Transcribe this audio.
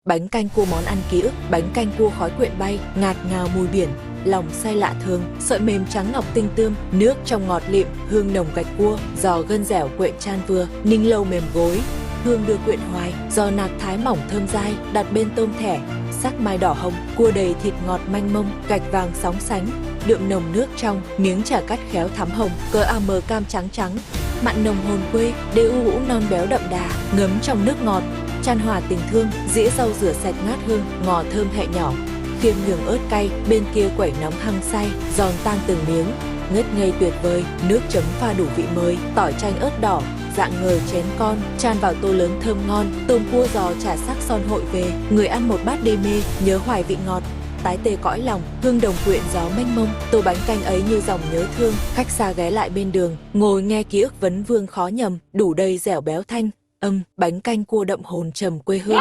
Bánh canh cua món ăn ký ức, bánh canh cua khói quyện bay, ngạt ngào mùi biển, lòng say lạ thường, sợi mềm trắng ngọc tinh tươm, nước trong ngọt lịm, hương nồng gạch cua, giò gân dẻo quyện chan vừa, ninh lâu mềm gối, hương đưa quyện hoài, giò nạc thái mỏng thơm dai, đặt bên tôm thẻ, sắc mai đỏ hồng, cua đầy thịt ngọt manh mông, gạch vàng sóng sánh, đượm nồng nước trong, miếng chả cắt khéo thắm hồng, cờ am cam trắng trắng, mặn nồng hồn quê, đê u ũ non béo đậm đà, ngấm trong nước ngọt, chan hòa tình thương, dĩa rau rửa sạch ngát hương, ngò thơm hẹ nhỏ, khiêm nhường ớt cay, bên kia quẩy nóng hăng say, giòn tan từng miếng, ngất ngây tuyệt vời, nước chấm pha đủ vị mới, tỏi chanh ớt đỏ, dạng ngời chén con, chan vào tô lớn thơm ngon, tôm cua giò chả sắc son hội về, người ăn một bát đê mê, nhớ hoài vị ngọt, tái tê cõi lòng, hương đồng quyện gió mênh mông, tô bánh canh ấy như dòng nhớ thương, khách xa ghé lại bên đường, ngồi nghe ký ức vấn vương khó nhầm, đủ đầy dẻo béo thanh, bánh canh cua đậm hồn trầm quê hương.